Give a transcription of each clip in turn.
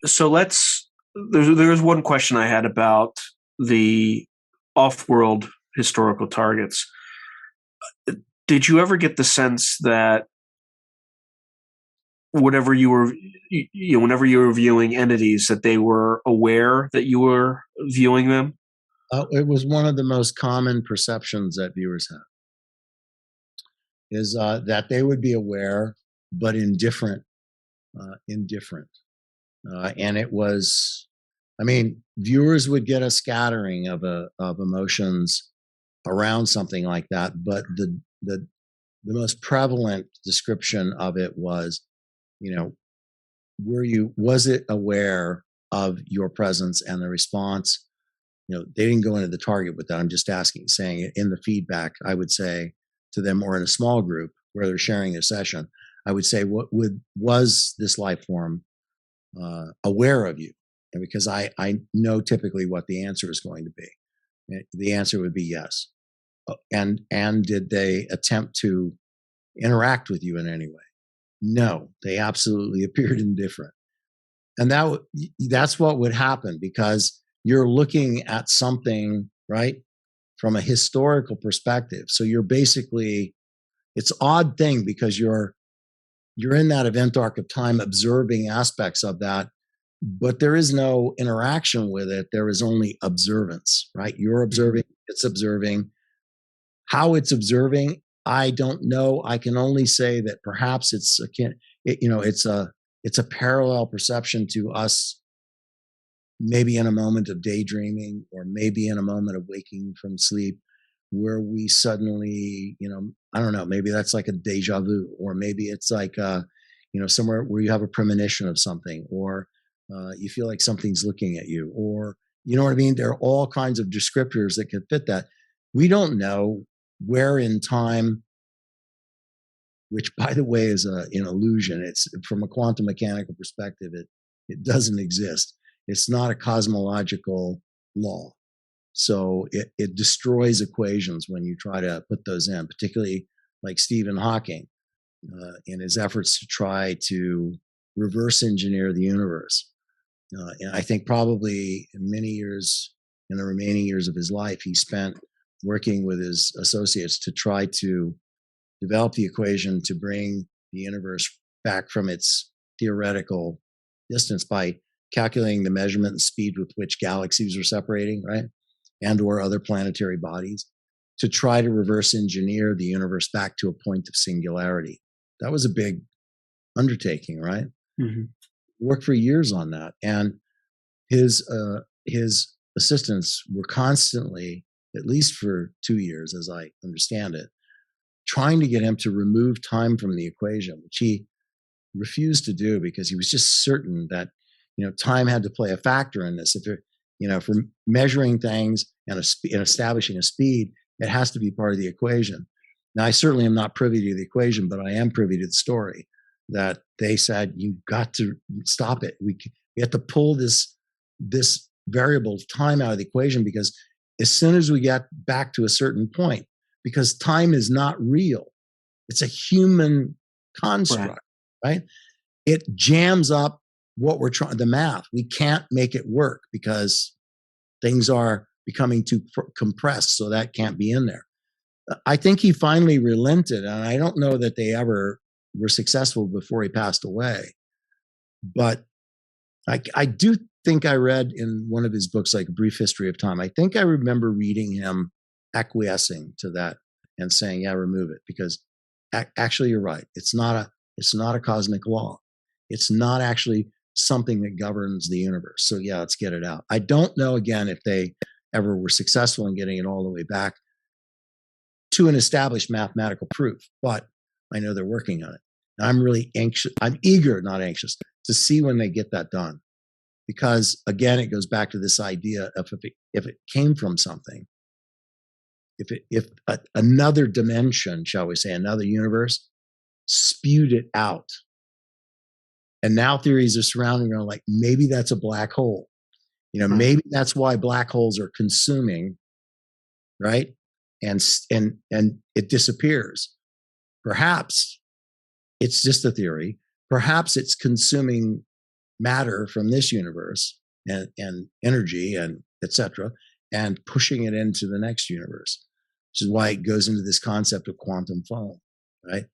So there's one question I had about the off-world historical targets. Did you ever get the sense that whenever you were whenever you were viewing entities, that they were aware that you were viewing them? It was one of the most common perceptions that viewers have is that they would be aware, but indifferent, indifferent. And it was, I mean, viewers would get a scattering of emotions around something like that, but the most prevalent description of it was, you know, was it aware of your presence? And the response, they didn't go into the target with that. I'm just saying it in the feedback. I would say to them, or in a small group where they're sharing their session, I would say, was this life form aware of you? And because I know typically what the answer is going to be. The answer would be yes. And did they attempt to interact with you in any way? No, they absolutely appeared indifferent. And that's what would happen, because you're looking at something, right, from a historical perspective. So you're basically, it's an odd thing because you're in that event arc of time observing aspects of that, but there is no interaction with it. There is only observance, right? You're observing, it's observing. How it's observing, I don't know. I can only say that perhaps it's a parallel perception to us, maybe in a moment of daydreaming, or maybe in a moment of waking from sleep, where we suddenly, I don't know, maybe that's like a deja vu, or maybe it's like, somewhere where you have a premonition of something, or you feel like something's looking at you, or, you know what I mean? There are all kinds of descriptors that could fit that. We don't know where in time, which, by the way, is an illusion. It's from a quantum mechanical perspective, it doesn't exist. It's not a cosmological law. So it destroys equations when you try to put those in, particularly like Stephen Hawking in his efforts to try to reverse engineer the universe. And I think probably many years, in the remaining years of his life, he spent working with his associates to try to develop the equation to bring the universe back from its theoretical distance by calculating the measurement and speed with which galaxies are separating, right? And or other planetary bodies, to try to reverse engineer the universe back to a point of singularity. That was a big undertaking, right? Mm-hmm. Worked for years on that. And his assistants were constantly, at least for 2 years, as I understand it, trying to get him to remove time from the equation, which he refused to do because he was just certain that, time had to play a factor in this. If for measuring things and establishing a speed, it has to be part of the equation. Now, I certainly am not privy to the equation, but I am privy to the story that they said, you've got to stop it. We have to pull this variable time out of the equation, because as soon as we get back to a certain point, because time is not real, it's a human construct, right? It jams up what we're trying, the math. We can't make it work because things are becoming too compressed, so that can't be in there. I think he finally relented, and I don't know that they ever were successful before he passed away. But I do think I read in one of his books, like A Brief History of Time, I think I remember reading him acquiescing to that and saying, yeah, remove it, because actually you're right. It's not a cosmic law. It's not actually something that governs the universe. So yeah, let's get it out. I don't know, again, if they ever were successful in getting it all the way back to an established mathematical proof, but I know they're working on it. And I'm really anxious. I'm eager, not anxious, to see when they get that done. Because again, it goes back to this idea of if it came from something, if another dimension, shall we say, another universe, spewed it out. And now theories are surrounding around, like, maybe that's a black hole. Maybe that's why black holes are consuming, right? And it disappears. Perhaps it's just a theory. Perhaps it's consuming matter from this universe and energy and etc., and pushing it into the next universe, which is why it goes into this concept of quantum foam, right?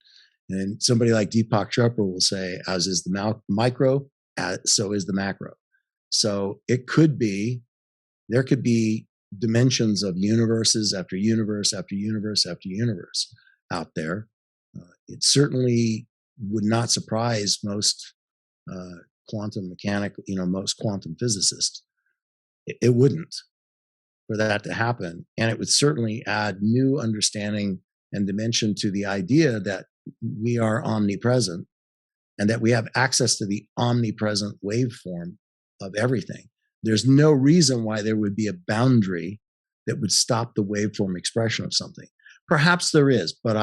And somebody like Deepak Chopra will say, as is the micro, so is the macro. So it could be, there could be dimensions of universes after universe after universe after universe out there. It certainly would not surprise most quantum mechanic, most quantum physicists. It wouldn't for that to happen. And it would certainly add new understanding and dimension to the idea that we are omnipresent and that we have access to the omnipresent waveform of everything. There's no reason why there would be a boundary that would stop the waveform expression of something. Perhaps there is, but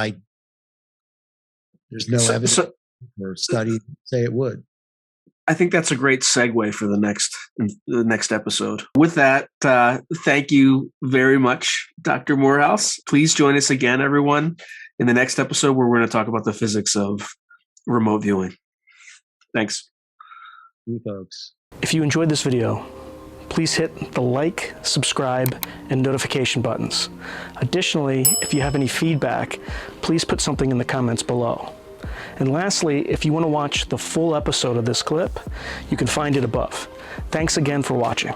there's no evidence or study to say it would. I think that's a great segue for the next episode. With that, thank you very much, Dr. Morehouse. Please join us again, everyone, in the next episode where we're going to talk about the physics of remote viewing. Thanks. You folks. If you enjoyed this video, please hit the like, subscribe, and notification buttons. Additionally, if you have any feedback, please put something in the comments below. And lastly, if you want to watch the full episode of this clip, you can find it above. Thanks again for watching.